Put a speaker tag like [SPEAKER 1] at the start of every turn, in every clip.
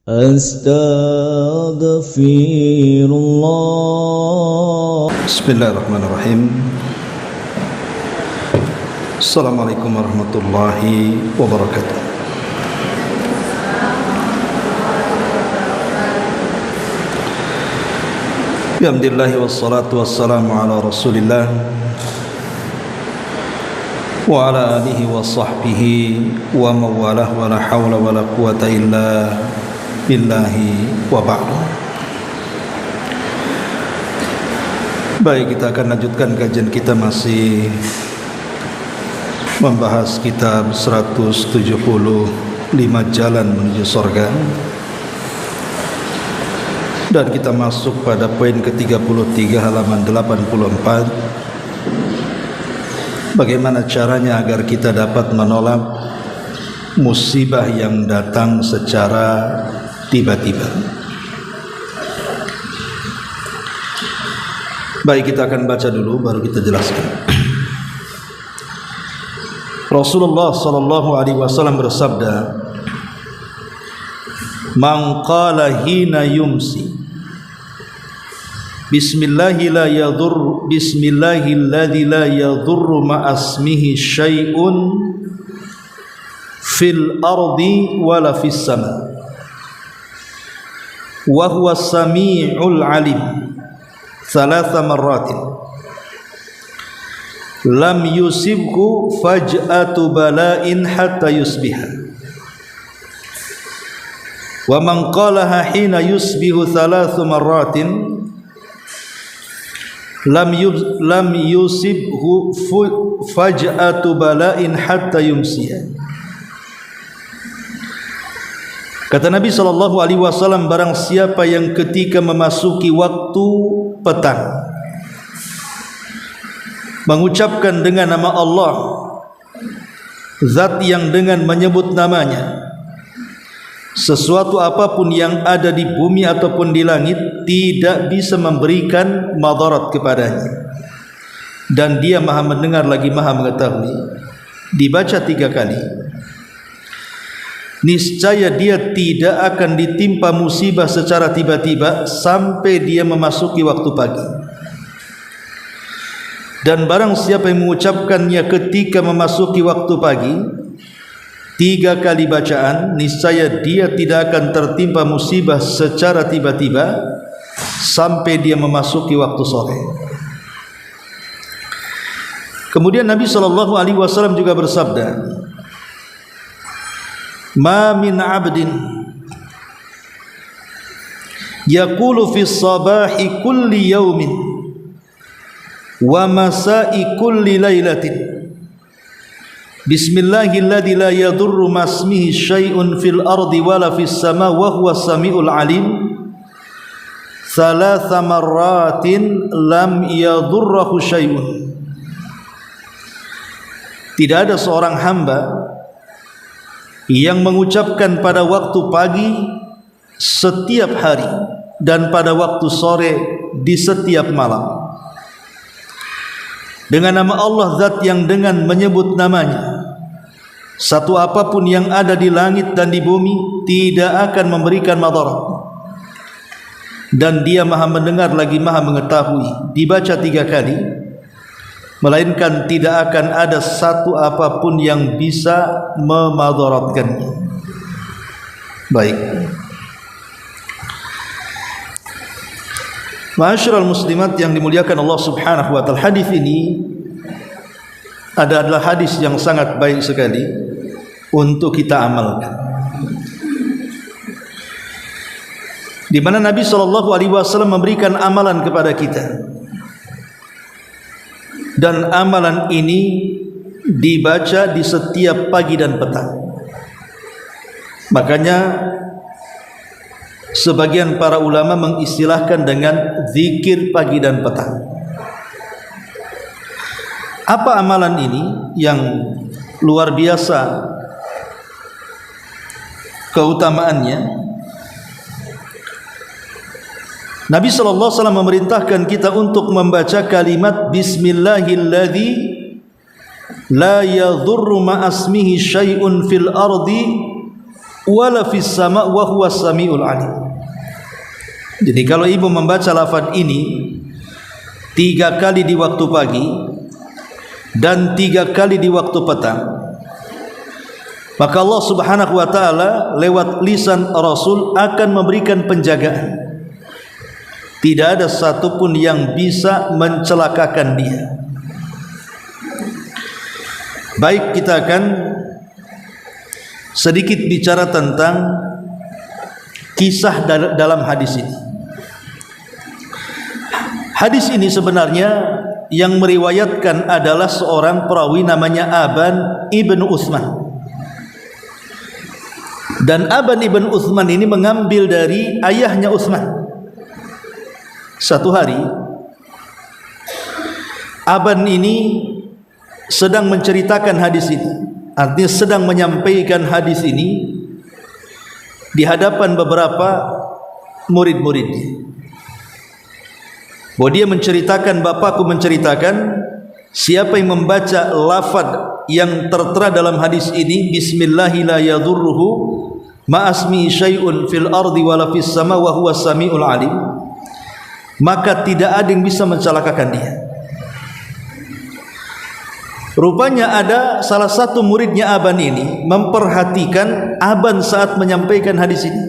[SPEAKER 1] Astaghfirullah.
[SPEAKER 2] Bismillahirrahmanirrahim. Assalamualaikum warahmatullahi wabarakatuh. Alhamdulillah wassalatu wassalamu ala Rasulillah wa ala alihi wa sahbihi wa mawalah wa la hawla wa la quwata illa billahi wa ba'du. Baik, kita akan lanjutkan kajian kita, masih membahas kitab 175 Jalan Menuju Surga, dan kita masuk pada poin ke-33 halaman 84. Bagaimana caranya agar kita dapat menolak musibah yang datang secara tiba-tiba. Baik, kita akan baca dulu baru kita jelaskan. Rasulullah sallallahu alaihi wasallam bersabda, "Man qala hina yumsi Bismillahi la yadur Bismillahilladzi la yadurru ma'asmihi syai'un fil ardi wala fis sama wa huwa sami'ul alim thalatha marratin lam yusibhu faj'atu bala'in hatta yusbiha wa man qalaha hina yusbihu thalatha marratin lam yusibhu faj'atu bala'in hatta yumsiya." Kata Nabi SAW, barang siapa yang ketika memasuki waktu petang mengucapkan dengan nama Allah, zat yang dengan menyebut namanya sesuatu apapun yang ada di bumi ataupun di langit tidak bisa memberikan madarat kepadanya, dan dia maha mendengar lagi maha mengetahui, dibaca 3 kali, niscaya dia tidak akan ditimpa musibah secara tiba-tiba sampai dia memasuki waktu pagi. Dan barang siapa yang mengucapkannya ketika memasuki waktu pagi 3 kali bacaan, niscaya dia tidak akan tertimpa musibah secara tiba-tiba sampai dia memasuki waktu sore. Kemudian Nabi SAW juga bersabda, "Ma min 'abdin yaqulu fi sabahi kulli yawmin wa masa'i kulli lailatin Bismillahilladzi la yadurru ma'asmihi syai'un fil ardi wala fis sama wa huwa samiul alim thalatha marratin lam yadurruhu syai'un." Tidak ada seorang hamba yang mengucapkan pada waktu pagi setiap hari dan pada waktu sore di setiap malam dengan nama Allah, zat yang dengan menyebut namanya satu apapun yang ada di langit dan di bumi tidak akan memberikan madarat, dan dia maha mendengar lagi maha mengetahui, dibaca 3 kali, melainkan tidak akan ada satu apapun yang bisa memadaratkannya. Baik, ma'asyiral muslimat yang dimuliakan Allah Subhanahu wa taala, hadis ini adalah hadis yang sangat baik sekali untuk kita amalkan, di mana Nabi SAW memberikan amalan kepada kita, dan amalan ini dibaca di setiap pagi dan petang. Makanya sebagian para ulama mengistilahkan dengan zikir pagi dan petang. Apa amalan ini yang luar biasa keutamaannya? Nabi SAW memerintahkan kita untuk membaca kalimat Bismillahilladzi la yadurru ma'asmihi syai'un fil ardi wala fis sama' wa huwas samiul alim. Jadi kalau ibu membaca lafaz ini 3 kali di waktu pagi dan 3 kali di waktu petang, maka Allah Subhanahu wa taala lewat lisan Rasul akan memberikan penjagaan. Tidak ada satupun yang bisa mencelakakan dia. Baik, kita akan sedikit bicara tentang kisah dalam hadis ini. Hadis ini sebenarnya yang meriwayatkan adalah seorang perawi namanya Aban ibn Uthman. Dan Aban ibn Uthman ini mengambil dari ayahnya Uthman. Satu hari Aban ini sedang menceritakan hadis ini, artinya sedang menyampaikan hadis ini di hadapan beberapa murid-muridnya. Bahwa dia menceritakan, bapakku menceritakan, siapa yang membaca lafaz yang tertera dalam hadis ini, bismillahi la yadurruhu ma'asmi syai'un fil ardi wala fis sama wa huwas samiul alim, maka tidak ada yang bisa mencelakakan dia. Rupanya ada salah satu muridnya Aban ini memperhatikan Aban saat menyampaikan hadis ini.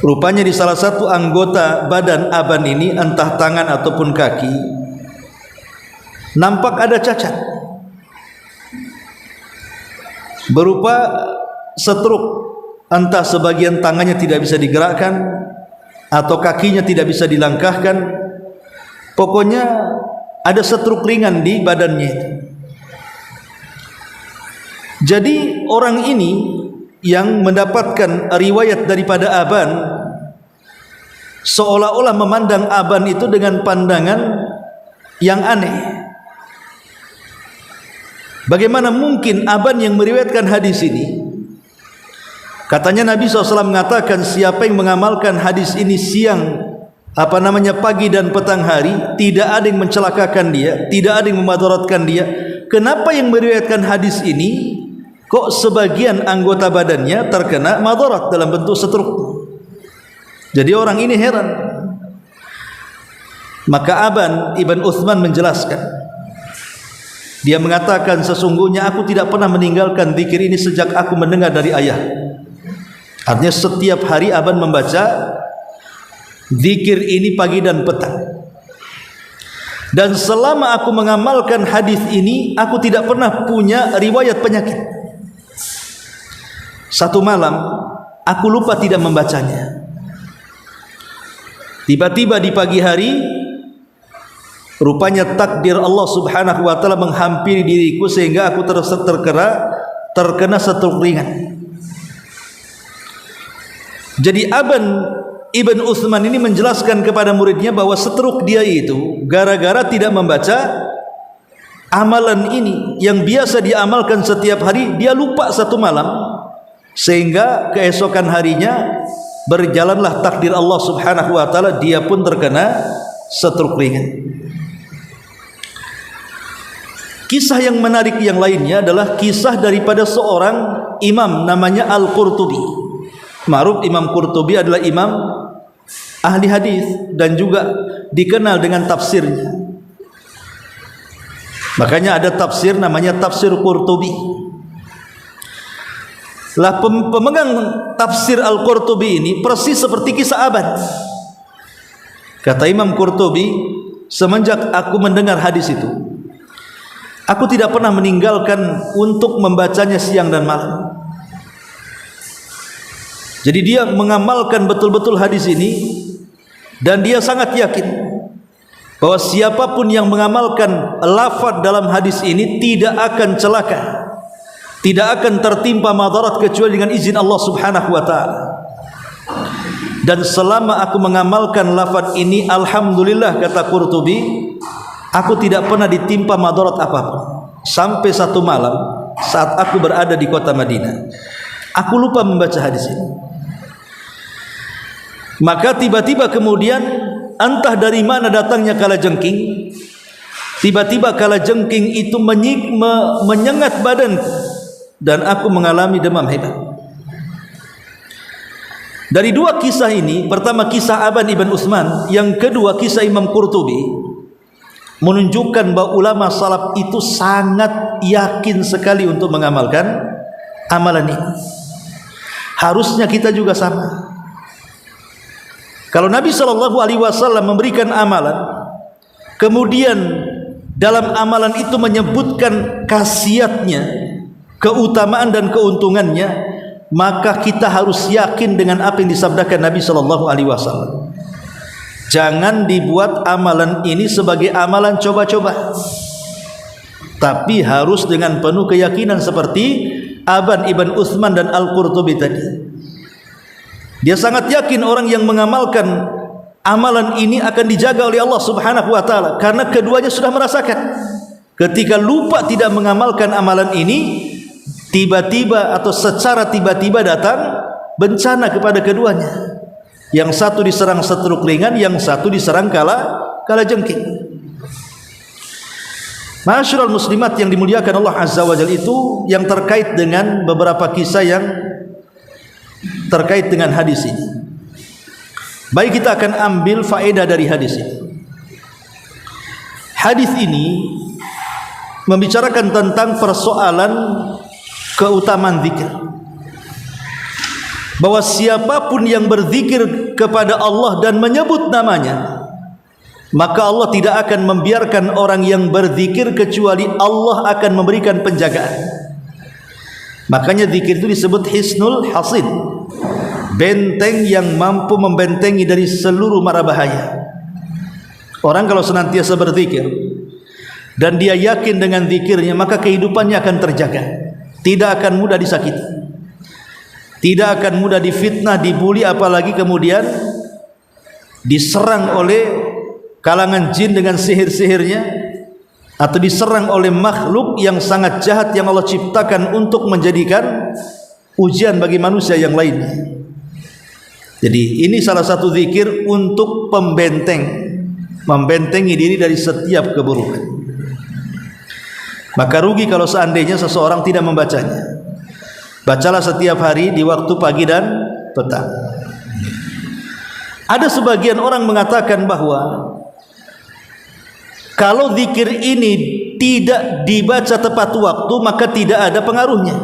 [SPEAKER 2] Rupanya di salah satu anggota badan Aban ini, entah tangan ataupun kaki, nampak ada cacat berupa stroke, entah sebagian tangannya tidak bisa digerakkan atau kakinya tidak bisa dilangkahkan. Pokoknya ada stroke ringan di badannya itu. Jadi orang ini yang mendapatkan riwayat daripada Aban seolah-olah memandang Aban itu dengan pandangan yang aneh. Bagaimana mungkin Aban yang meriwayatkan hadis ini? Katanya Nabi SAW mengatakan, siapa yang mengamalkan hadis ini siang, pagi dan petang hari, tidak ada yang mencelakakan dia, tidak ada yang memadaratkan dia. Kenapa yang meriwayatkan hadis ini kok sebagian anggota badannya terkena madarat dalam bentuk stroke? Jadi orang ini heran. Maka Aban ibn Uthman menjelaskan, dia mengatakan, sesungguhnya aku tidak pernah meninggalkan zikir ini sejak aku mendengar dari ayah. Artinya setiap hari Aban membaca zikir ini pagi dan petang. Dan selama aku mengamalkan hadis ini, aku tidak pernah punya riwayat penyakit. Satu malam aku lupa tidak membacanya. Tiba-tiba di pagi hari, rupanya takdir Allah Subhanahu wa taala menghampiri diriku sehingga aku terkena stroke ringan. Jadi Aban ibn Uthman ini menjelaskan kepada muridnya bahwa stroke dia itu gara-gara tidak membaca amalan ini yang biasa diamalkan setiap hari. Dia lupa satu malam, sehingga keesokan harinya berjalanlah takdir Allah Subhanahu wa taala, dia pun terkena stroke ringan. Kisah yang menarik yang lainnya adalah kisah daripada seorang imam namanya Al-Qurtubi. Ma'ruf Imam Qurtubi adalah imam ahli hadis dan juga dikenal dengan tafsirnya. Makanya ada tafsir namanya tafsir Qurtubi. Lah pemegang tafsir Al-Qurtubi ini persis seperti kisah Aban. Kata Imam Qurtubi, semenjak aku mendengar hadis itu, aku tidak pernah meninggalkan untuk membacanya siang dan malam. Jadi dia mengamalkan betul-betul hadis ini, dan dia sangat yakin bahwa siapapun yang mengamalkan lafaz dalam hadis ini tidak akan celaka, tidak akan tertimpa madarat kecuali dengan izin Allah Subhanahu wa taala. Dan selama aku mengamalkan lafaz ini, alhamdulillah, kata Qurtubi, aku tidak pernah ditimpa madarat apapun. Sampai satu malam saat aku berada di kota Madinah, aku lupa membaca hadis ini. Maka tiba-tiba kemudian entah dari mana datangnya kalajengking. Tiba-tiba kalajengking itu menyengat badanku, dan aku mengalami demam hebat. Dari dua kisah ini, pertama kisah Aban ibn Uthman, yang kedua kisah Imam Qurtubi, menunjukkan bahwa ulama salaf itu sangat yakin sekali untuk mengamalkan amalan ini. Harusnya kita juga sama. Kalau Nabi SAW memberikan amalan, kemudian dalam amalan itu menyebutkan khasiatnya, keutamaan dan keuntungannya, maka kita harus yakin dengan apa yang disabdakan Nabi SAW. Jangan dibuat amalan ini sebagai amalan coba-coba, tapi harus dengan penuh keyakinan seperti Aban ibn Uthman dan Al-Qurtubi tadi. Dia sangat yakin orang yang mengamalkan amalan ini akan dijaga oleh Allah Subhanahu wa taala, karena keduanya sudah merasakan ketika lupa tidak mengamalkan amalan ini, tiba-tiba atau secara tiba-tiba datang bencana kepada keduanya. Yang satu diserang stroke ringan, yang satu diserang kala jengking. Ma'asyiral muslimat yang dimuliakan Allah Azza wa Jalla, itu yang terkait dengan beberapa kisah yang terkait dengan hadis ini. Baik, kita akan ambil faedah dari hadis ini. Hadis ini membicarakan tentang persoalan keutamaan zikir, bahwa siapapun yang berzikir kepada Allah dan menyebut namanya, maka Allah tidak akan membiarkan orang yang berzikir kecuali Allah akan memberikan penjagaan. Makanya zikir itu disebut hisnul hasin, benteng yang mampu membentengi dari seluruh mara bahaya. Orang kalau senantiasa berzikir dan dia yakin dengan zikirnya, maka kehidupannya akan terjaga, tidak akan mudah disakiti, tidak akan mudah difitnah, dibuli, apalagi kemudian diserang oleh kalangan jin dengan sihir-sihirnya, atau diserang oleh makhluk yang sangat jahat yang Allah ciptakan untuk menjadikan ujian bagi manusia yang lainnya. Jadi ini salah satu zikir untuk pembenteng, membentengi diri dari setiap keburukan. Maka rugi kalau seandainya seseorang tidak membacanya. Bacalah setiap hari di waktu pagi dan petang. Ada sebagian orang mengatakan bahwa kalau zikir ini tidak dibaca tepat waktu, maka tidak ada pengaruhnya.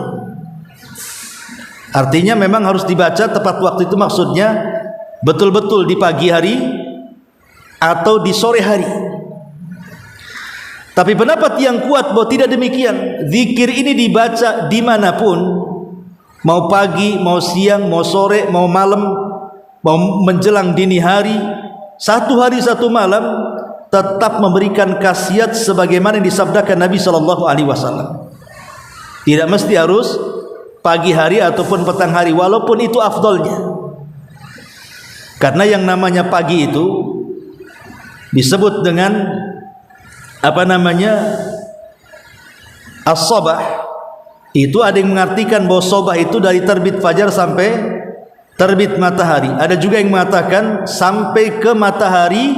[SPEAKER 2] Artinya memang harus dibaca tepat waktu, itu maksudnya betul-betul di pagi hari atau di sore hari. Tapi pendapat yang kuat bahwa tidak demikian. Zikir ini dibaca dimanapun, mau pagi, mau siang, mau sore, mau malam, mau menjelang dini hari, satu hari satu malam, tetap memberikan khasiat sebagaimana yang disabdakan Nabi SAW. Tidak mesti harus pagi hari ataupun petang hari, walaupun itu afdolnya. Karena yang namanya pagi itu disebut dengan as-sabah. Itu ada yang mengartikan bahwa sabah itu dari terbit fajar sampai terbit matahari. Ada juga yang mengatakan sampai ke matahari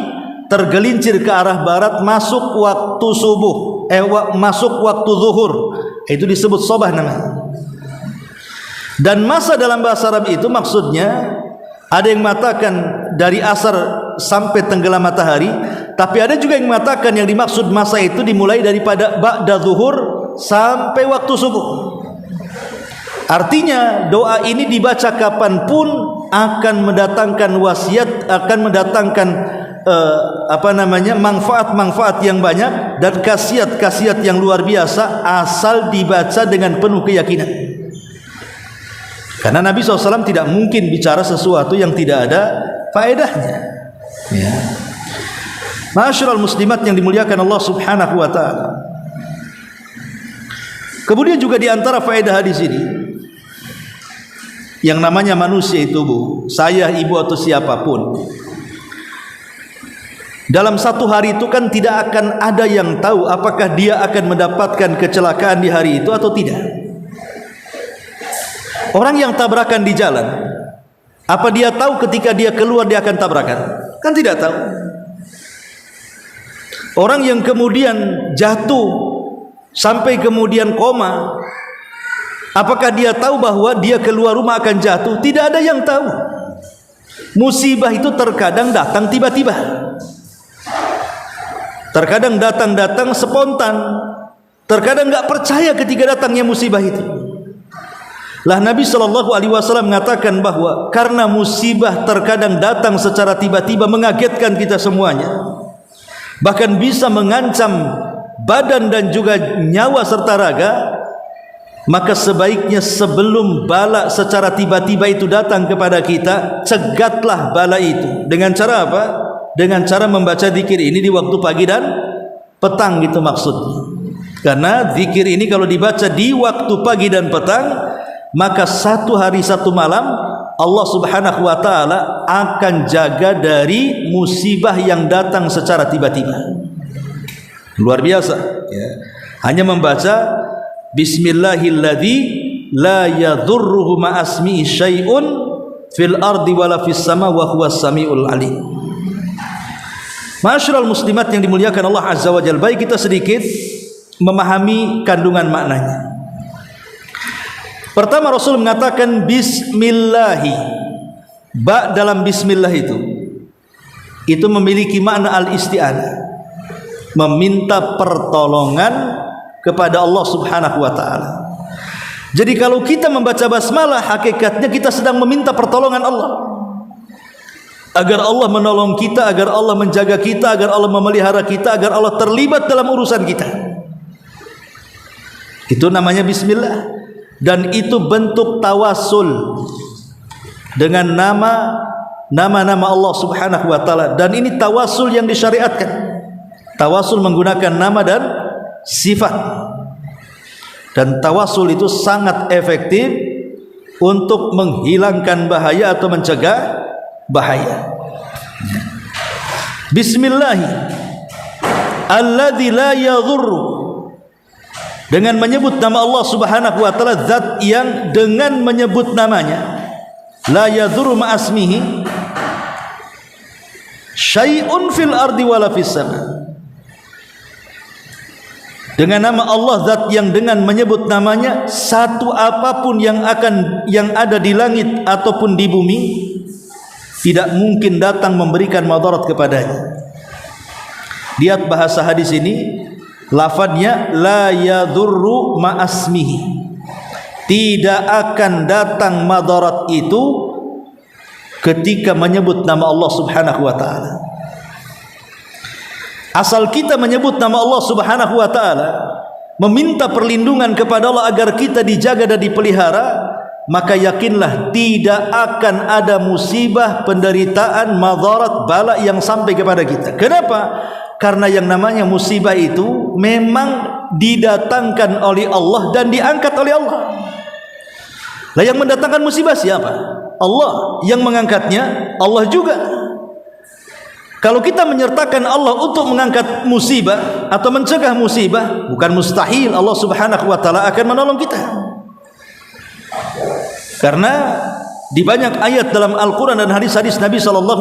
[SPEAKER 2] tergelincir ke arah barat, masuk waktu subuh, masuk waktu zuhur, itu disebut sabah namanya. Dan masa dalam bahasa Arab itu maksudnya ada yang mengatakan dari asar sampai tenggelam matahari, tapi ada juga yang mengatakan yang dimaksud masa itu dimulai daripada ba'da zuhur sampai waktu subuh. Artinya doa ini dibaca kapanpun akan mendatangkan wasiat, akan mendatangkan manfaat-manfaat yang banyak dan khasiat-khasiat yang luar biasa, asal dibaca dengan penuh keyakinan. Karena Nabi SAW tidak mungkin bicara sesuatu yang tidak ada faedahnya. Ya. Ma'asyiral muslimat yang dimuliakan Allah Subhanahu wa taala. Kemudian juga di antara faedah hadis ini, yang namanya manusia itu, Bu, saya, ibu atau siapapun, dalam satu hari itu kan tidak akan ada yang tahu apakah dia akan mendapatkan kecelakaan di hari itu atau tidak. Orang yang tabrakan di jalan, apa dia tahu ketika dia keluar dia akan tabrakan? Kan tidak tahu. Orang yang kemudian jatuh sampai kemudian koma, Apakah dia tahu bahwa dia keluar rumah akan jatuh? Tidak ada yang tahu. Musibah itu terkadang datang tiba-tiba, terkadang datang spontan, terkadang enggak percaya ketika datangnya musibah itu. Lah Nabi SAW mengatakan bahwa karena musibah terkadang datang secara tiba-tiba mengagetkan kita semuanya, bahkan bisa mengancam badan dan juga nyawa serta raga, maka sebaiknya sebelum bala secara tiba-tiba itu datang kepada kita, cegatlah bala itu. Dengan cara apa? Dengan cara membaca zikir ini di waktu pagi dan petang, gitu maksudnya. Karena zikir ini kalau dibaca di waktu pagi dan petang, maka 1 hari 1 malam Allah Subhanahu wa ta'ala akan jaga dari musibah yang datang secara tiba-tiba. Luar biasa ya. Hanya membaca Bismillahilladzi la yadhurruhu ma'asmihi syai'un fil ardi wala fis sama wa huwas samiul alim. Ma'asyiral muslimat yang dimuliakan Allah Azza wa Jalla, baik kita sedikit memahami kandungan maknanya. Pertama, Rasul mengatakan bismillahi. Ba dalam bismillah itu memiliki makna al-isti'anah, meminta pertolongan kepada Allah Subhanahu wa ta'ala. Jadi kalau kita membaca basmalah, hakikatnya kita sedang meminta pertolongan Allah, agar Allah menolong kita, agar Allah menjaga kita, agar Allah memelihara kita, agar Allah terlibat dalam urusan kita. Itu namanya bismillah. Dan itu bentuk tawasul dengan nama-nama Allah Subhanahu wa ta'ala. Dan ini tawasul yang disyariatkan. Tawasul menggunakan nama dan sifat. Dan tawasul itu sangat efektif untuk menghilangkan bahaya atau mencegah bahaya. Bismillahi alladzi la yadhurru, dengan menyebut nama Allah Subhanahu wa ta'ala, zat yang dengan menyebut namanya la yadhurru ma'asmihi syai'un fil ardi wala fis sama. Dengan nama Allah, zat yang dengan menyebut namanya, satu apapun yang ada di langit ataupun di bumi tidak mungkin datang memberikan madarat kepadanya. Lihat bahasa hadis ini, lafadznya la yadhurru ma'asmihi, tidak akan datang madarat itu ketika menyebut nama Allah Subhanahu wa ta'ala. Asal kita menyebut nama Allah Subhanahu wa ta'ala, meminta perlindungan kepada Allah agar kita dijaga dan dipelihara, maka yakinlah tidak akan ada musibah, penderitaan, madarat, bala yang sampai kepada kita. Kenapa? Karena yang namanya musibah itu memang didatangkan oleh Allah dan diangkat oleh Allah. Lah yang mendatangkan musibah siapa? Allah. Yang mengangkatnya Allah juga. Kalau kita menyertakan Allah untuk mengangkat musibah atau mencegah musibah, bukan mustahil Allah Subhanahu wa ta'ala akan menolong kita. Karena di banyak ayat dalam Al-Quran dan hadis-hadis Nabi SAW,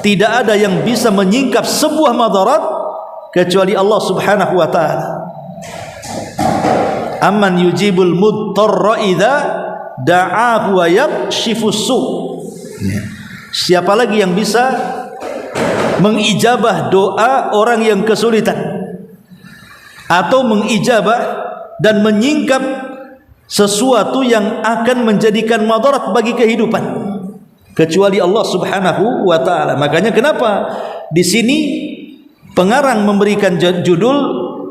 [SPEAKER 2] tidak ada yang bisa menyingkap sebuah madarat kecuali Allah Subhanahu wa ta'ala. Amman yujibul mudtarra idza da'ahu wa yakshifus su. Siapa lagi yang bisa mengijabah doa orang yang kesulitan, atau mengijabah dan menyingkap sesuatu yang akan menjadikan madarat bagi kehidupan, kecuali Allah Subhanahu wa ta'ala. Makanya kenapa di sini pengarang memberikan judul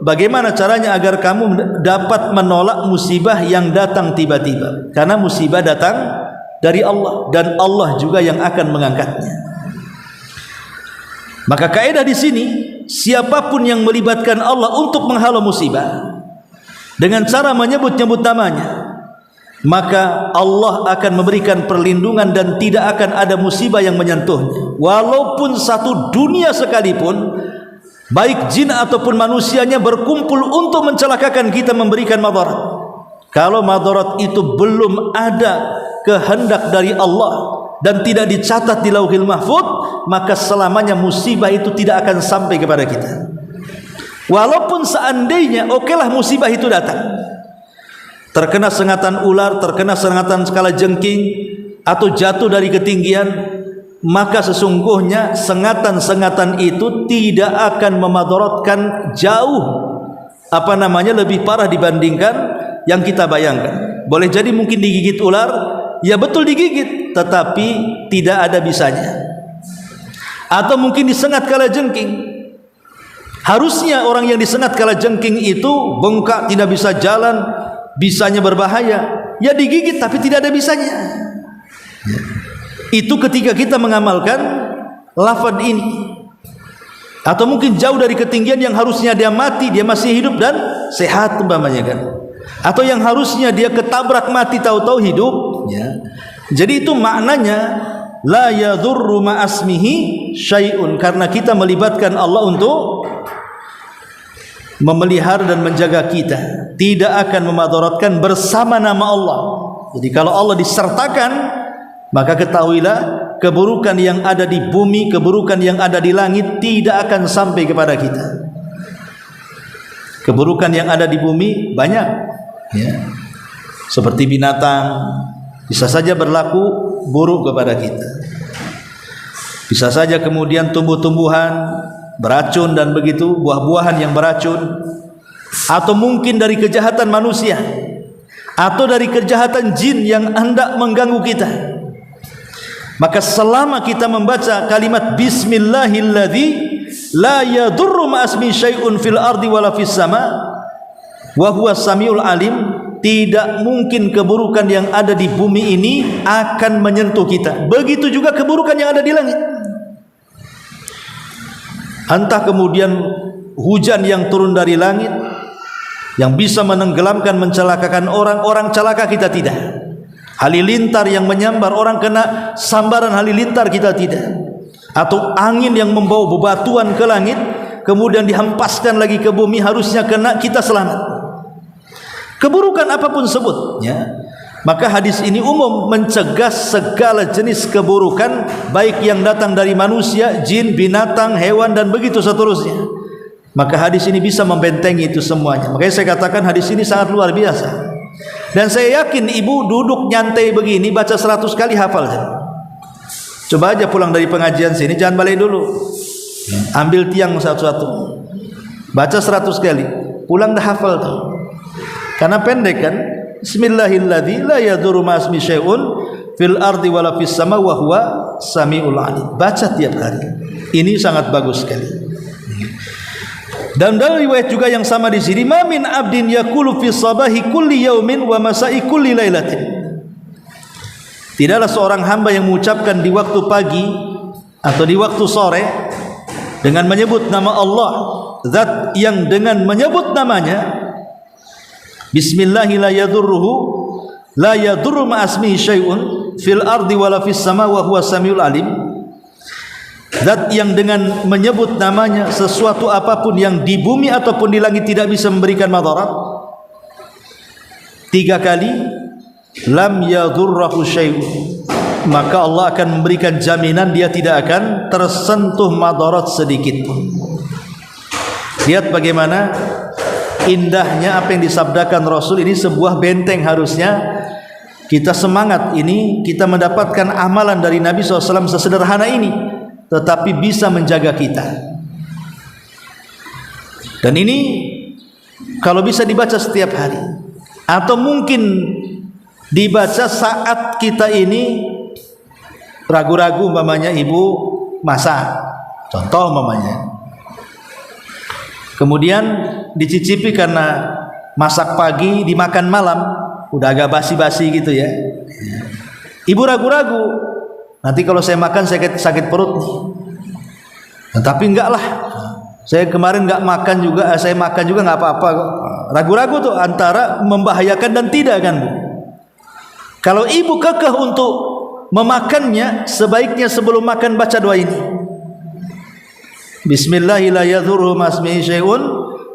[SPEAKER 2] bagaimana caranya agar kamu dapat menolak musibah yang datang tiba-tiba, karena musibah datang dari Allah dan Allah juga yang akan mengangkatnya. Maka kaidah di sini, siapapun yang melibatkan Allah untuk menghalau musibah dengan cara menyebut-nyebut namanya, maka Allah akan memberikan perlindungan dan tidak akan ada musibah yang menyentuhnya. Walaupun satu dunia sekalipun, baik jin ataupun manusianya, berkumpul untuk mencelakakan kita, memberikan madarat, kalau madarat itu belum ada kehendak dari Allah dan tidak dicatat di Lauhil Mahfuz, maka selamanya musibah itu tidak akan sampai kepada kita. Walaupun seandainya okelah musibah itu datang, terkena sengatan ular, terkena sengatan kalajengking, atau jatuh dari ketinggian, maka sesungguhnya sengatan-sengatan itu tidak akan memadaratkan jauh lebih parah dibandingkan yang kita bayangkan. Boleh jadi mungkin digigit ular, ya betul digigit, tetapi tidak ada bisanya. Atau mungkin disengat kalajengking. Harusnya orang yang disengat kalajengking itu bengkak, tidak bisa jalan, bisanya berbahaya. Ya digigit tapi tidak ada bisanya. Itu ketika kita mengamalkan lafaz ini. Atau mungkin jauh dari ketinggian yang harusnya dia mati, dia masih hidup dan sehat umpamanya kan. Atau yang harusnya dia ketabrak mati tahu-tahu hidup, ya. Jadi itu maknanya la yadurru ma'asmihi syai'un, karena kita melibatkan Allah untuk memelihara dan menjaga kita, tidak akan memadaratkan bersama nama Allah. Jadi kalau Allah disertakan, maka ketahuilah keburukan yang ada di bumi, keburukan yang ada di langit tidak akan sampai kepada kita. Keburukan yang ada di bumi banyak, ya. Seperti binatang bisa saja berlaku buruk kepada kita. Bisa saja kemudian tumbuh-tumbuhan beracun dan begitu, buah-buahan yang beracun, atau mungkin dari kejahatan manusia, atau dari kejahatan jin yang hendak mengganggu kita. Maka selama kita membaca kalimat bismillahilladzi la yadurru ma'asmi syai'un fil ardi wala fis sama wa huwas samiul alim, tidak mungkin keburukan yang ada di bumi ini akan menyentuh kita. Begitu juga keburukan yang ada di langit. Entah kemudian hujan yang turun dari langit yang bisa menenggelamkan, mencelakakan orang celaka, kita tidak. Halilintar yang menyambar, orang kena sambaran halilintar, kita tidak. Atau angin yang membawa bebatuan ke langit kemudian dihempaskan lagi ke bumi, harusnya kena, kita selamat. Keburukan apapun sebutnya, maka hadis ini umum mencegah segala jenis keburukan, baik yang datang dari manusia, jin, binatang, hewan dan begitu seterusnya. Maka hadis ini bisa membentengi itu semuanya. Makanya saya katakan hadis ini sangat luar biasa. Dan saya yakin ibu duduk nyantai begini baca 100 kali hafal. Coba aja pulang dari pengajian sini, jangan balik dulu, ambil tiang satu-satu, baca 100 kali, pulang dah hafal tuh. Karena pendek kan. Bismillahilladzi la yadurru ma'asmi syai'un fil ardi wala fis sama wa huwa samiul alim. Baca tiap hari. Ini sangat bagus sekali. Dan dalam riwayat juga yang sama di sini, ma min abdin yaqulu fi sabahi kulli yaumin wa masa'i kulli lailatin. Tidaklah seorang hamba yang mengucapkan di waktu pagi atau di waktu sore dengan menyebut nama Allah, zat yang dengan menyebut namanya bismillahi la yadurru ma'asmihi syai'un fil ardi wala fis sama wa huwa samiul alim, zat yang dengan menyebut namanya sesuatu apapun yang di bumi ataupun di langit tidak bisa memberikan madarat 3 kali, lam yadurruhu syai'un, maka Allah akan memberikan jaminan dia tidak akan tersentuh madarat sedikit pun. Lihat bagaimana indahnya apa yang disabdakan Rasul ini, sebuah benteng. Harusnya kita semangat ini, kita mendapatkan amalan dari Nabi SAW sesederhana ini, tetapi bisa menjaga kita. Dan ini kalau bisa dibaca setiap hari, atau mungkin dibaca saat kita ini ragu-ragu, umpamanya ibu masak, contoh umpamanya, kemudian dicicipi karena masak pagi dimakan malam, udah agak basi-basi gitu ya. Ibu ragu-ragu, nanti kalau saya makan saya sakit perut nih. Nah, tapi enggak lah, saya kemarin enggak makan juga, saya makan juga enggak apa-apa. Ragu-ragu tuh antara membahayakan dan tidak kan Bu. Kalau ibu kekeh untuk memakannya, sebaiknya sebelum makan baca doa ini. Bismillahirrahmanirrahim, ma'asmihi syai'un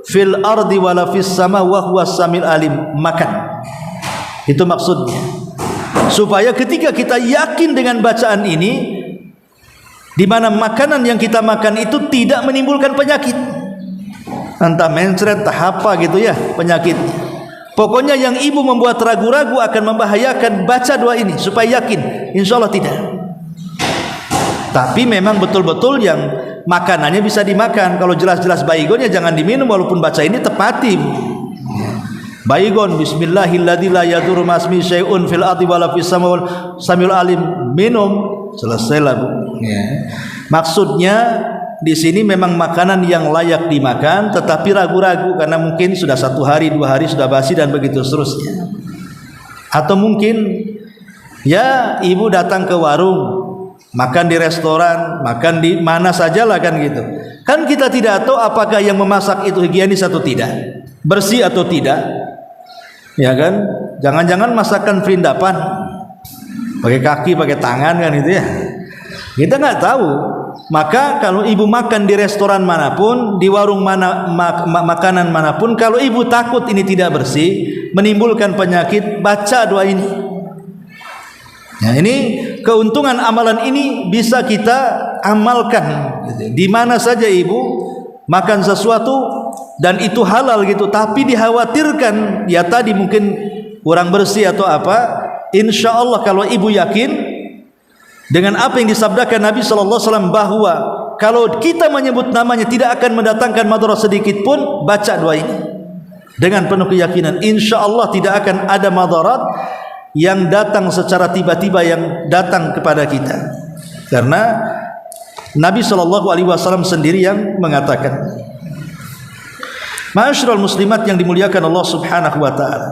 [SPEAKER 2] fil ardi wala fis sama wa huwas samil alim. Makan, itu maksudnya, supaya ketika kita yakin dengan bacaan ini, di mana makanan yang kita makan itu tidak menimbulkan penyakit, entah mencret, entah apa gitu ya penyakitnya, Pokoknya yang ibu membuat ragu-ragu akan membahayakan, baca doa ini supaya yakin. Insya Allah tidak. Tapi memang betul-betul yang makanannya bisa dimakan. Kalau jelas-jelas baygon ya jangan diminum, walaupun baca ini tepati. Baygon, bismillahilladzi la yadurru ma'asmihi syai'un fil ardi wala fis samawati samiul alim, minum, selesailah Bu. Ya. Maksudnya di sini memang makanan yang layak dimakan, tetapi ragu-ragu karena mungkin sudah 1 hari 2 hari sudah basi dan begitu seterusnya. Atau mungkin ya ibu datang ke warung, makan di restoran, makan di mana sajalah kan gitu. Kan kita tidak tahu apakah yang memasak itu higienis atau tidak, bersih atau tidak, ya kan? Jangan-jangan masakan perindapan, pakai kaki, pakai tangan kan itu ya. Kita nggak tahu. Maka kalau ibu makan di restoran manapun, di warung mana, makanan manapun, kalau ibu takut ini tidak bersih, menimbulkan penyakit, baca doa ini. Nah, ini keuntungan amalan ini bisa kita amalkan di mana saja ibu makan sesuatu dan itu halal gitu, tapi dikhawatirkan ya tadi mungkin kurang bersih atau apa. Insya Allah kalau ibu yakin dengan apa yang disabdakan Nabi SAW bahwa kalau kita menyebut namanya tidak akan mendatangkan madarat sedikit pun, baca doa ini dengan penuh keyakinan, insya Allah tidak akan ada madarat yang datang secara tiba-tiba yang datang kepada kita, karena Nabi SAW sendiri yang mengatakan. Ma'asyiral muslimat yang dimuliakan Allah Subhanahu wa taala,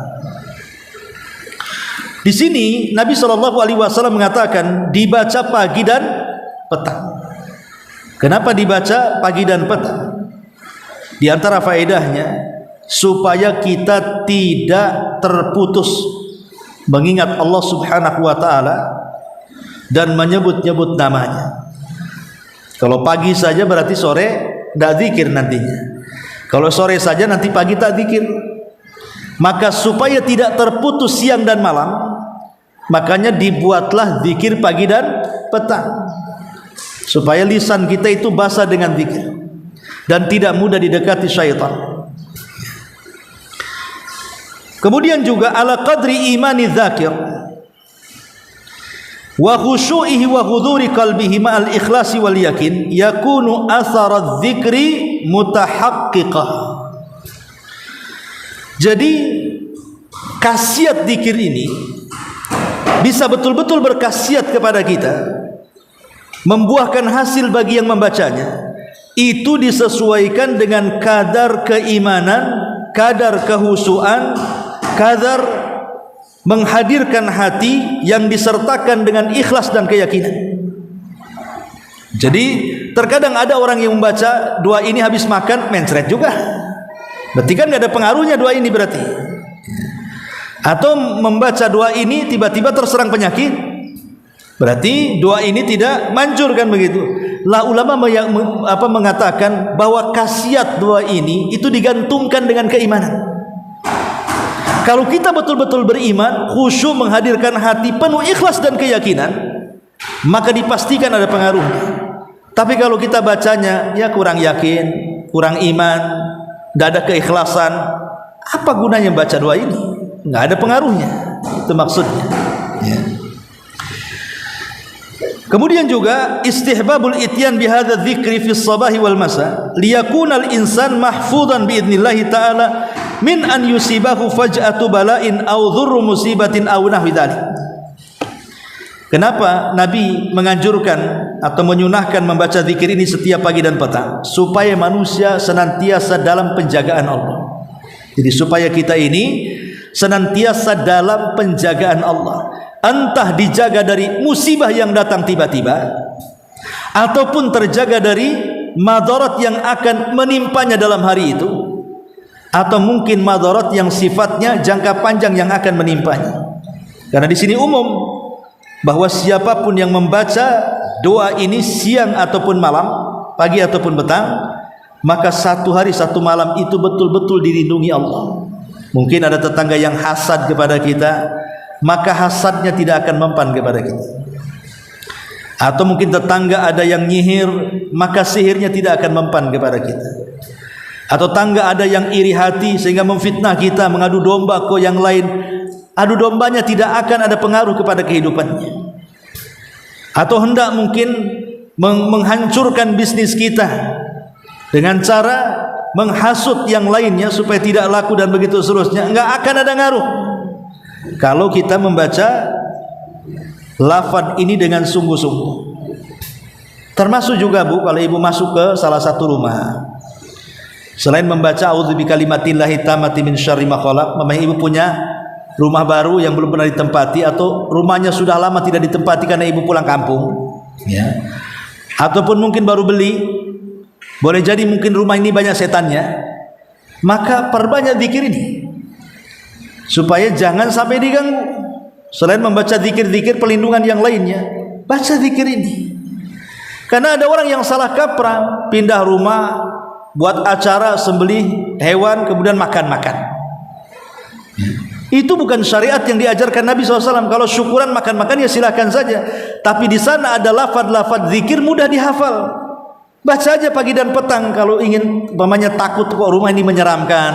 [SPEAKER 2] di sini Nabi SAW mengatakan dibaca pagi dan petang. Kenapa dibaca pagi dan petang? Di antara faedahnya supaya kita tidak terputus mengingat Allah Subhanahu wa taala dan menyebut-nyebut namanya. Kalau pagi saja berarti sore tidak zikir nantinya. Kalau sore saja nanti pagi tak zikir. Maka supaya tidak terputus siang dan malam, makanya dibuatlah zikir pagi dan petang, supaya lisan kita itu basah dengan zikir dan tidak mudah didekati syaitan. Kemudian juga ala qadri imani dzakir wa khusyu'ihi wa huduri qalbihi ma'al ikhlasi wal yakin yakunu athara dzikri mutahaqqiqah. Jadi khasiat dzikir ini bisa betul-betul berkhasiat kepada kita, membuahkan hasil bagi yang membacanya. Itu disesuaikan dengan kadar keimanan, kadar kehusuan, kadar menghadirkan hati yang disertakan dengan ikhlas dan keyakinan. Jadi terkadang ada orang yang membaca doa ini habis makan mencret juga, berarti kan tidak ada pengaruhnya doa ini berarti. Atau membaca doa ini tiba-tiba terserang penyakit, berarti doa ini tidak manjur kan begitu. Lah ulama mengatakan bahwa khasiat doa ini itu digantungkan dengan keimanan. Kalau kita betul-betul beriman, khusyuk, menghadirkan hati penuh ikhlas dan keyakinan, maka dipastikan ada pengaruhnya. Tapi kalau kita bacanya ya kurang yakin, kurang iman, tidak ada keikhlasan, apa gunanya baca doa ini? Nggak ada pengaruhnya. Itu maksudnya ya. Kemudian juga istihbabul ityan bihadza dzikri fi shabahi wal masa liyakunal insan mahfuzan biidznillah taala min an yusibahu faj'atu bala'in aw dhurru musibatin aw nahwi dzalik. Kenapa Nabi menganjurkan atau menyunahkan membaca zikir ini setiap pagi dan petang? Supaya manusia senantiasa dalam penjagaan Allah. Jadi supaya kita ini senantiasa dalam penjagaan Allah, entah dijaga dari musibah yang datang tiba-tiba ataupun terjaga dari madarat yang akan menimpanya dalam hari itu, atau mungkin madarat yang sifatnya jangka panjang yang akan menimpanya. Karena di sini umum bahwa siapapun yang membaca doa ini siang ataupun malam, pagi ataupun petang, maka 1 hari 1 malam itu betul-betul dilindungi Allah. Mungkin ada tetangga yang hasad kepada kita, maka hasadnya tidak akan mempan kepada kita. Atau mungkin tetangga ada yang nyihir, maka sihirnya tidak akan mempan kepada kita. Atau tangga ada yang iri hati sehingga memfitnah kita, mengadu domba ke yang lain. Adu dombanya tidak akan ada pengaruh kepada kehidupannya. Atau hendak mungkin menghancurkan bisnis kita dengan cara menghasut yang lainnya supaya tidak laku dan begitu seterusnya, enggak akan ada ngaruh kalau kita membaca lafaz ini dengan sungguh-sungguh. Termasuk juga Bu, kalau ibu masuk ke salah satu rumah, selain membaca a'udzu bikalimatillahi tammati min syarri ma khalaq, memang ibu punya rumah baru yang belum pernah ditempati, atau rumahnya sudah lama tidak ditempati karena ibu pulang kampung, ya, ataupun mungkin baru beli, boleh jadi mungkin rumah ini banyak setannya, maka perbanyak zikir ini supaya jangan sampai diganggu. Selain membaca zikir-zikir pelindungan yang lainnya, baca zikir ini. Karena ada orang yang salah kaprah, pindah rumah, buat acara sembelih hewan kemudian makan-makan. Itu bukan syariat yang diajarkan Nabi SAW. Kalau syukuran makan-makan ya silakan saja, tapi di sana ada lafaz-lafaz zikir mudah dihafal. Baca aja pagi dan petang kalau ingin, umpamanya takut kok rumah ini menyeramkan,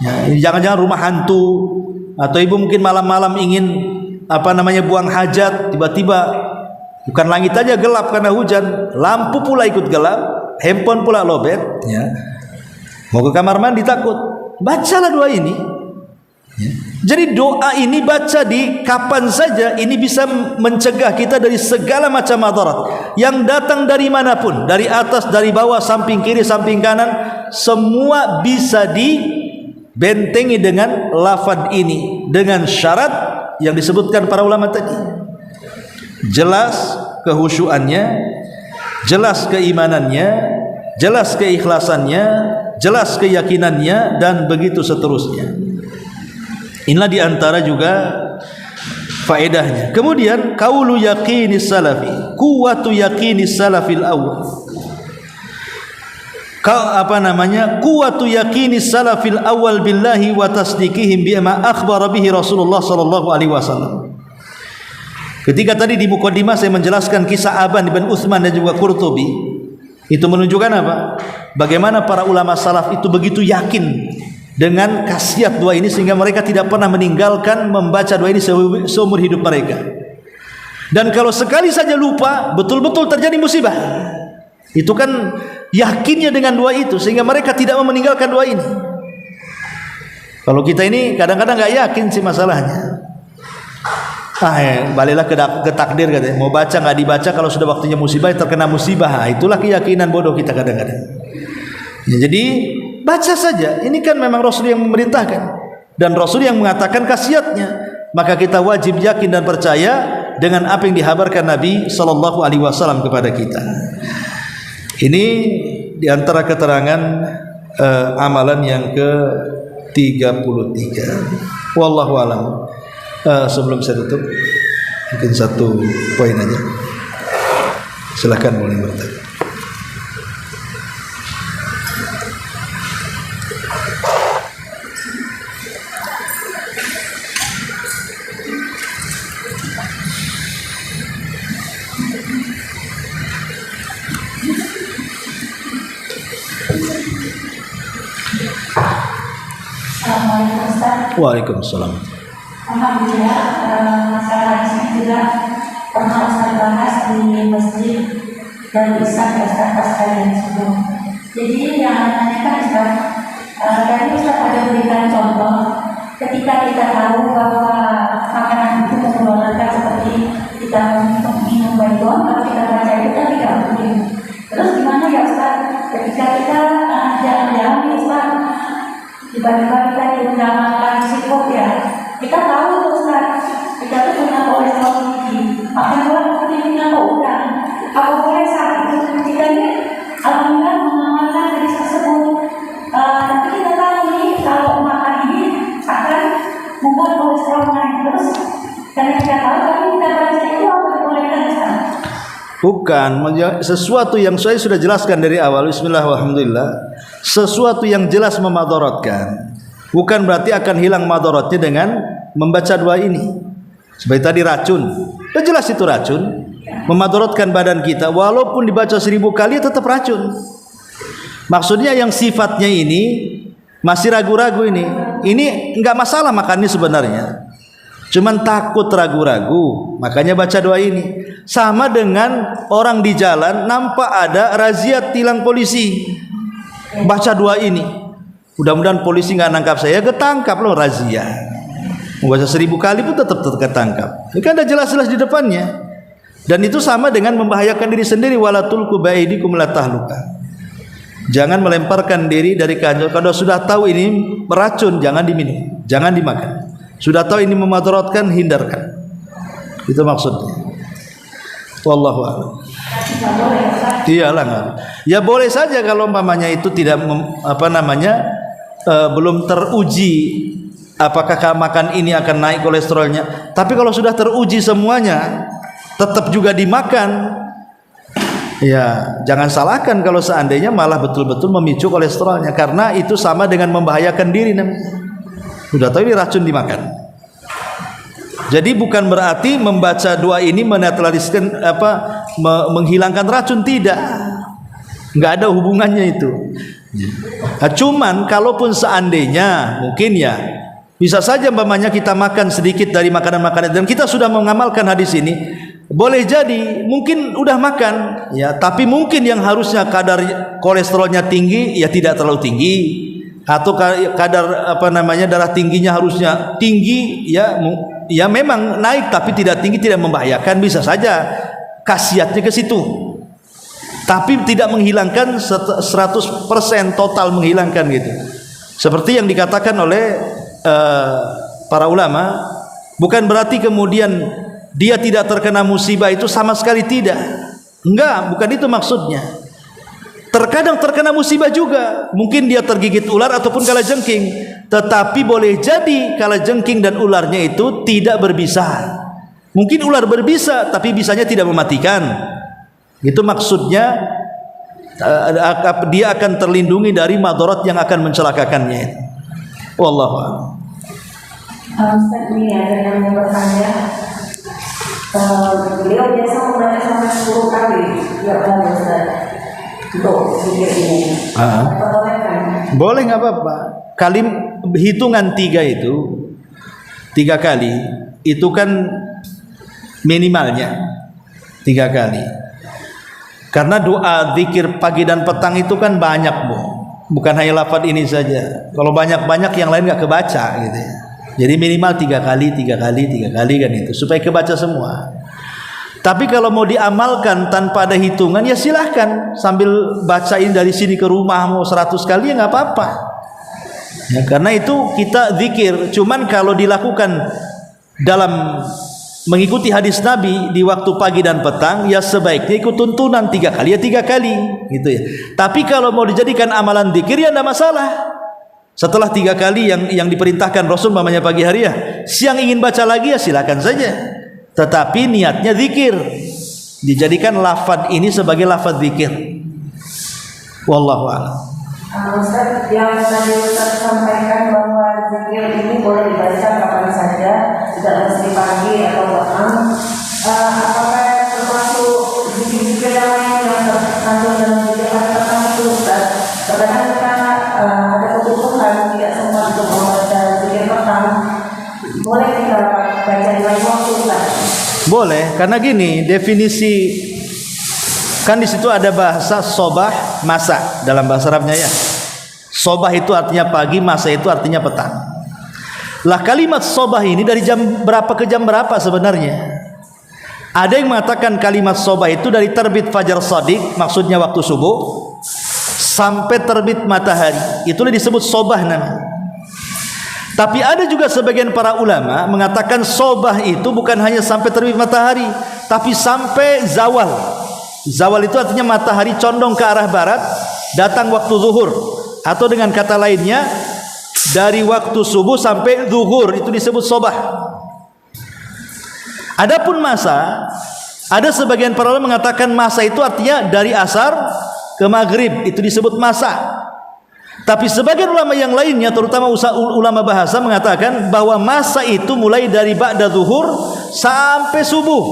[SPEAKER 2] ya, jangan-jangan rumah hantu, atau ibu mungkin malam-malam ingin buang hajat, tiba-tiba bukan langit aja gelap karena hujan, lampu pula ikut gelap, handphone pula lowbat, ya. Mau ke kamar mandi takut, bacalah doa ini, ya. Jadi doa ini baca di kapan saja, ini bisa mencegah kita dari segala macam madarat yang datang dari manapun, dari atas, dari bawah, samping kiri, samping kanan, semua bisa dibentengi dengan lafaz ini, dengan syarat yang disebutkan para ulama tadi. Jelas kehusyuannya, jelas keimanannya, jelas keikhlasannya, jelas keyakinannya, dan begitu seterusnya. Inilah diantara juga faedahnya. Kemudian qaulu yaqinis salafi, quwwatu yaqinis salafil awwal. Quwwatu yaqinis salafil awwal billahi wa tasdiqihim bima akhbara bihi Rasulullah sallallahu alaihi wasallam. Ketika tadi di mukaddimah saya menjelaskan kisah Aban bin Utsman dan juga Qurtubi, itu menunjukkan apa? Bagaimana para ulama salaf itu begitu yakin dengan khasiat doa ini sehingga mereka tidak pernah meninggalkan membaca doa ini seumur hidup mereka. Dan kalau sekali saja lupa, betul-betul terjadi musibah. Itu kan yakinnya dengan doa itu sehingga mereka tidak mau meninggalkan doa ini. Kalau kita ini kadang-kadang nggak yakin sih masalahnya. Baliklah ke takdir katanya. Mau baca nggak dibaca, kalau sudah waktunya musibah terkena musibah. Itulah keyakinan bodoh kita kadang-kadang. Ya, jadi baca saja. Ini kan memang Rasul yang memerintahkan dan Rasul yang mengatakan khasiatnya, maka kita wajib yakin dan percaya dengan apa yang dihabarkan Nabi sallallahu alaihi wasallam kepada kita. Ini diantara keterangan amalan yang ke-33. Wallahu a'lam. Sebelum saya tutup, mungkin satu poin aja. Silakan boleh bertanya. Waalaikumsalam.
[SPEAKER 1] Alhamdulillah, masalah ini juga pernah Ustaz bahas di masjid dan bisa Ustaz sekalian sebelum. Jadi yang menanyakan Ustaz, tadi Ustaz ada berikan contoh ketika kita tahu bahwa makanan itu mengeluarkan seperti kita minum baygon, kalau kita baca itu kan tidak mungkin. Terus gimana ya Ustaz ketika kita jalan-jalan nih Ustaz, tiba-tiba kita makan siput ya, kita tahu Ustaz, kita tuh punya kolesterol tinggi, makan buah seperti minyak udang, apa boleh saat itu ketika ini alhamdulillah mengamalkan hadis tersebut, tapi kita tahu nih kalau makan ini akan membuat kolesterol naik terus, karena kita tahu tapi kita baca itu apa dibolehkan Ustaz?
[SPEAKER 2] Bukan, sesuatu yang saya sudah jelaskan dari awal. Bismillah, alhamdulillah. Sesuatu yang jelas memadaratkan, bukan berarti akan hilang madaratnya dengan membaca doa ini. Seperti tadi racun, sudah jelas itu racun, memadaratkan badan kita. Walaupun dibaca 1000 kali tetap racun. Maksudnya yang sifatnya ini masih ragu-ragu ini enggak masalah makannya sebenarnya, cuman takut ragu-ragu, makanya baca doa ini. Sama dengan orang di jalan nampak ada razia tilang polisi, baca doa ini, mudah-mudahan polisi nggak nangkap saya, ketangkap loh razia. Baca 1000 kali pun tetap ketangkap. Ini kan ada jelas-jelas di depannya. Dan itu sama dengan membahayakan diri sendiri. Wala tulqu biaidikum ila tahluka. Jangan melemparkan diri dari kehancuran. Kalau sudah tahu ini beracun, jangan diminum, jangan dimakan. Sudah tahu ini memadaratkan, hindarkan. Itu maksudnya. Wallahu a'lam. Iyalah enggak. Ya boleh saja kalau umpamanya itu tidak belum teruji apakah makan ini akan naik kolesterolnya. Tapi kalau sudah teruji semuanya tetap juga dimakan, ya jangan salahkan kalau seandainya malah betul-betul memicu kolesterolnya, karena itu sama dengan membahayakan diri. Sudah tahu ini racun dimakan. Jadi bukan berarti membaca doa ini menetraliskan menghilangkan racun, tidak. Enggak ada hubungannya itu. Nah, cuman kalaupun seandainya mungkin ya bisa saja umpamanya kita makan sedikit dari makanan-makanan dan kita sudah mengamalkan hadis ini, boleh jadi mungkin udah makan ya, tapi mungkin yang harusnya kadar kolesterolnya tinggi ya tidak terlalu tinggi, atau kadar darah tingginya harusnya tinggi ya memang naik tapi tidak tinggi, tidak membahayakan, bisa saja khasiatnya ke situ. Tapi tidak menghilangkan 100% total menghilangkan gitu. Seperti yang dikatakan oleh para ulama, bukan berarti kemudian dia tidak terkena musibah, itu sama sekali tidak. Enggak, bukan itu maksudnya. Terkadang terkena musibah juga, mungkin dia tergigit ular ataupun kalajengking, tetapi boleh jadi kalajengking dan ularnya itu tidak berbisa. Mungkin ular berbisa tapi bisanya tidak mematikan. Itu maksudnya dia akan terlindungi dari madarat yang akan mencelakakannya. Wallahu a'lam.
[SPEAKER 1] Ustaz, ini ada yang mau bertanya. Beliau biasa membaca sampai 10 kali tiap hari, Ustaz, untuk zikir ini.
[SPEAKER 2] Boleh, nggak apa-apa. Hitungan 3 itu 3 kali itu kan minimalnya 3 kali. Karena doa zikir pagi dan petang itu kan banyak, Bu. Bukan hanya lafaz ini saja. Kalau banyak-banyak yang lain nggak kebaca gitu ya. Jadi minimal 3 kali kan itu, supaya kebaca semua. Tapi kalau mau diamalkan tanpa ada hitungan ya silahkan sambil bacain dari sini ke rumah mau 100 kali ya nggak apa-apa. Ya, karena itu kita zikir. Cuman kalau dilakukan dalam mengikuti hadis Nabi di waktu pagi dan petang, ya sebaiknya ikut tuntunan 3 kali ya 3 kali gitu ya. Tapi kalau mau dijadikan amalan zikir ya tidak masalah. Setelah 3 kali yang diperintahkan Rasul mamanya pagi hari ya, siang ingin baca lagi ya silakan saja. Tetapi niatnya zikir, dijadikan lafaz ini sebagai lafaz zikir. Wallahu a'lam.
[SPEAKER 1] Ustaz, yang tadi Ustaz sampaikan bahwa zikir ini boleh dibaca kapan saja, tidak mesti pagi atau petang. Apakah termasuk zikir yang lain yang terkandung dalam zikir petang itu, Ustaz? Kadang kita ada kebutuhan tidak sempat untuk membaca zikir petang, boleh kita baca di lain waktu, Ustaz?
[SPEAKER 2] Boleh, karena gini definisi kan di situ ada bahasa sobah masa dalam bahasa Arabnya ya. Sobah itu artinya pagi, masa itu artinya petang. Lah kalimat sobah ini dari jam berapa ke jam berapa sebenarnya? Ada yang mengatakan kalimat sobah itu dari terbit fajar shadiq, maksudnya waktu subuh, sampai terbit matahari. Itulah disebut sobah namanya. Tapi ada juga sebagian para ulama mengatakan sobah itu bukan hanya sampai terbit matahari, tapi sampai zawal. Zawal itu artinya matahari condong ke arah barat, datang waktu zuhur. Atau dengan kata lainnya, dari waktu subuh sampai zuhur, itu disebut sobah. Adapun masa, ada sebagian para ulama mengatakan masa itu artinya dari asar ke maghrib, itu disebut masa. Tapi sebagian ulama yang lainnya, terutama ulama bahasa, mengatakan bahwa masa itu mulai dari ba'da zuhur sampai subuh.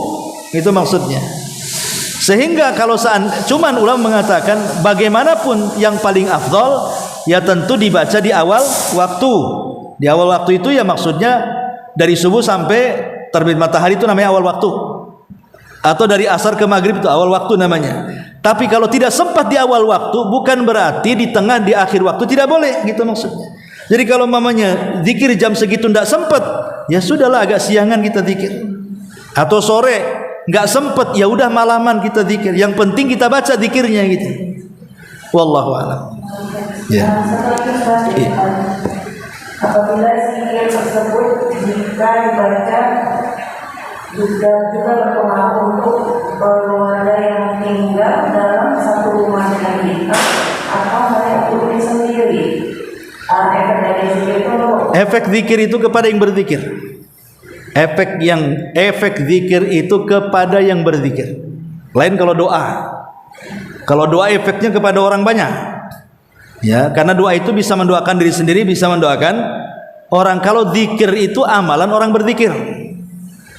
[SPEAKER 2] Itu maksudnya. Sehingga kalau cuman ulama mengatakan bagaimanapun yang paling afdol ya tentu dibaca di awal waktu. Di awal waktu itu ya maksudnya dari subuh sampai terbit matahari itu namanya awal waktu. Atau dari asar ke maghrib itu awal waktu namanya. Tapi kalau tidak sempat di awal waktu bukan berarti di tengah di akhir waktu tidak boleh, gitu maksudnya. Jadi kalau mamanya zikir jam segitu tidak sempat, ya sudahlah agak siangan kita zikir. Atau sore nggak sempat, ya udah malaman kita zikir. Yang penting kita baca zikirnya gitu. Wallahu a'lam. Ya.
[SPEAKER 1] Apabila zikir tersebut jika dibaca juga berpengaruh untuk keluarga yang tinggal dalam satu rumah dengan kita atau hanya untuk diri sendiri. Efek dari zikir itu,
[SPEAKER 2] efek zikir itu kepada yang berzikir. Efek zikir itu kepada yang berzikir. Lain kalau doa. Kalau doa efeknya kepada orang banyak. Ya, karena doa itu bisa mendoakan diri sendiri, bisa mendoakan orang. Kalau zikir itu amalan orang berzikir.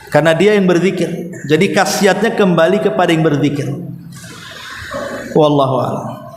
[SPEAKER 2] Karena dia yang berzikir. Jadi khasiatnya kembali kepada yang berzikir. Wallahu a'lam.